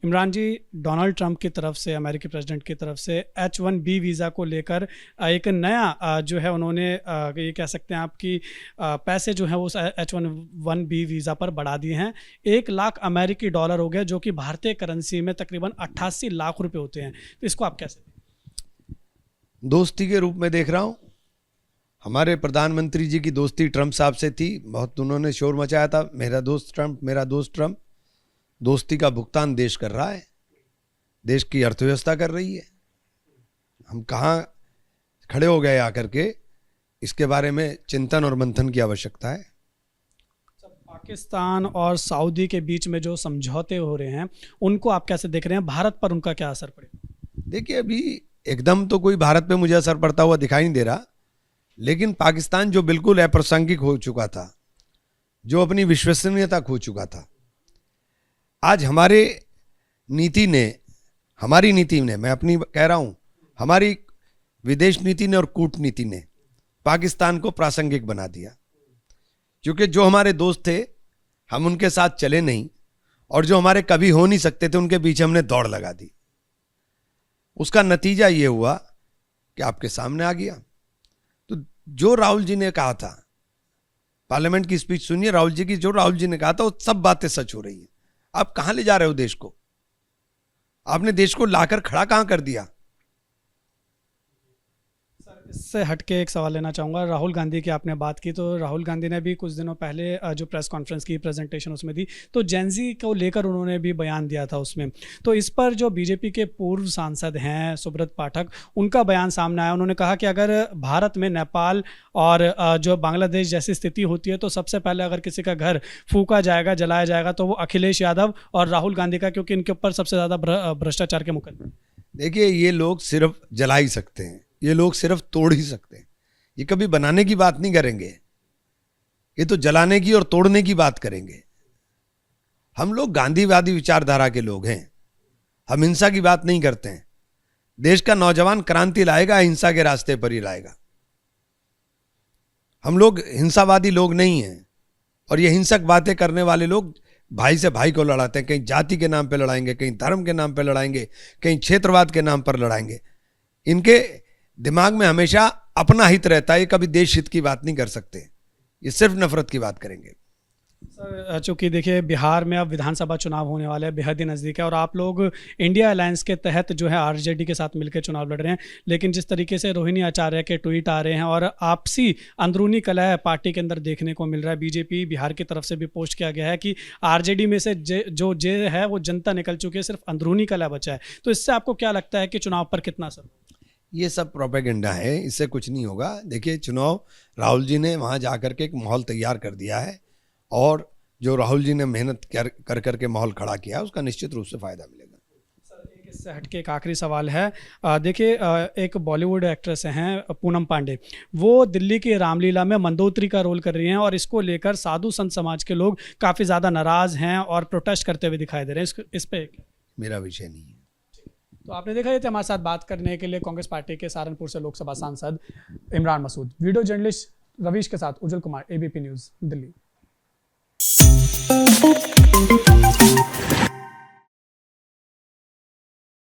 इमरान जी, Donald Trump की तरफ से, अमेरिकी प्रेसिडेंट की तरफ से H1B वीज़ा को लेकर एक नया जो है उन्होंने ये कह सकते हैं आपकी पैसे जो है उस H1B वीज़ा पर बढ़ा दिए हैं। 1 लाख अमेरिकी डॉलर हो गए, जो कि भारतीय करेंसी में तकरीबन 88 लाख रुपए होते हैं। तो इसको आप कैसे देखें? दोस्ती के रूप में देख रहा हूं। हमारे प्रधानमंत्री जी की दोस्ती ट्रंप साहब से थी, बहुत उन्होंने शोर मचाया था, मेरा दोस्त ट्रंप, मेरा दोस्त ट्रंप। दोस्ती का भुगतान देश कर रहा है, देश की अर्थव्यवस्था कर रही है। हम कहाँ खड़े हो गए आकर के, इसके बारे में चिंतन और मंथन की आवश्यकता है। पाकिस्तान और सऊदी के बीच में जो समझौते हो रहे हैं, उनको आप कैसे देख रहे हैं? भारत पर उनका क्या असर पड़ेगा? देखिए, अभी एकदम तो कोई भारत पे मुझे असर पड़ता हुआ दिखाई नहीं दे रहा, लेकिन पाकिस्तान जो बिल्कुल अप्रासंगिक हो चुका था, जो अपनी विश्वसनीयता खो चुका था, आज हमारी नीति ने, मैं अपनी कह रहा हूं, हमारी विदेश नीति ने और कूटनीति ने पाकिस्तान को प्रासंगिक बना दिया। क्योंकि जो हमारे दोस्त थे, हम उनके साथ चले नहीं, और जो हमारे कभी हो नहीं सकते थे, उनके पीछे हमने दौड़ लगा दी। उसका नतीजा ये हुआ कि आपके सामने आ गया। तो जो राहुल जी ने कहा था, पार्लियामेंट की स्पीच सुनिए राहुल जी की, जो राहुल जी ने कहा था वो सब बातें सच हो रही है। आप कहां ले जा रहे हो देश को? आपने देश को लाकर खड़ा कहां कर दिया? इससे हटके एक सवाल लेना चाहूँगा। राहुल गांधी की आपने बात की, तो राहुल गांधी ने भी कुछ दिनों पहले जो प्रेस कॉन्फ्रेंस की प्रेजेंटेशन उसमें दी, तो जेनजी को लेकर उन्होंने भी बयान दिया था उसमें। तो इस पर जो बीजेपी के पूर्व सांसद हैं सुब्रत पाठक, उनका बयान सामने आया। उन्होंने कहा कि अगर भारत में नेपाल और जो बांग्लादेश जैसी स्थिति होती है, तो सबसे पहले अगर किसी का घर फूका जाएगा, जलाया जाएगा, तो वो अखिलेश यादव और राहुल गांधी का, क्योंकि इनके ऊपर सबसे ज़्यादा भ्रष्टाचार के मुकदमे। देखिए, ये लोग सिर्फ जला ही सकते हैं, ये लोग सिर्फ तोड़ ही सकते हैं। ये कभी बनाने की बात नहीं करेंगे, ये तो जलाने की और तोड़ने की बात करेंगे। हम लोग गांधीवादी विचारधारा के लोग हैं, हम हिंसा की बात नहीं करते हैं। देश का नौजवान क्रांति लाएगा, हिंसा के रास्ते पर ही लाएगा। हम लोग हिंसावादी लोग नहीं हैं, और ये हिंसक बातें करने वाले लोग भाई से भाई को लड़ाते हैं। कहीं जाति के नाम पर लड़ाएंगे, कहीं धर्म के नाम पर लड़ाएंगे, कहीं क्षेत्रवाद के नाम पर लड़ाएंगे। इनके दिमाग में हमेशा अपना हित रहता है, ये कभी देश हित की बात नहीं कर सकते, ये सिर्फ नफरत की बात करेंगे। सर, चूंकि देखिए बिहार में अब विधानसभा चुनाव होने वाले हैं, बेहद ही नज़दीक है, और आप लोग इंडिया अलायंस के तहत जो है आरजेडी के साथ मिलकर चुनाव लड़ रहे हैं। लेकिन जिस तरीके से रोहिणी आचार्य के ट्वीट आ रहे हैं और आपसी अंदरूनी कलह पार्टी के अंदर देखने को मिल रहा है, बीजेपी बिहार की तरफ से भी पोस्ट किया गया है कि आरजेडी में से जो जे है वो जनता निकल चुकी है, सिर्फ अंदरूनी कलह बचा है। तो इससे आपको क्या लगता है कि चुनाव पर कितना असर? ये सब प्रोपेगेंडा है, इससे कुछ नहीं होगा। देखिए, चुनाव राहुल जी ने वहाँ जाकर के एक माहौल तैयार कर दिया है, और जो राहुल जी ने मेहनत कर करके माहौल खड़ा किया है, उसका निश्चित रूप से फायदा मिलेगा। सर, एक इससे हटके एक आखिरी सवाल है। देखिए, एक बॉलीवुड एक्ट्रेस हैं पूनम पांडे, वो दिल्ली की रामलीला में मंदोत्री का रोल कर रही हैं, और इसको लेकर साधु संत समाज के लोग काफ़ी ज़्यादा नाराज़ हैं और प्रोटेस्ट करते हुए दिखाई दे रहे हैं। इस पे मेरा विषय नहीं है। तो आपने देखा, ये थे हमारे साथ बात करने के लिए कांग्रेस पार्टी के सहारनपुर से लोकसभा सांसद इमरान मसूद। वीडियो जर्नलिस्ट रवीश के साथ उज्जवल कुमार, एबीपी न्यूज़, दिल्ली।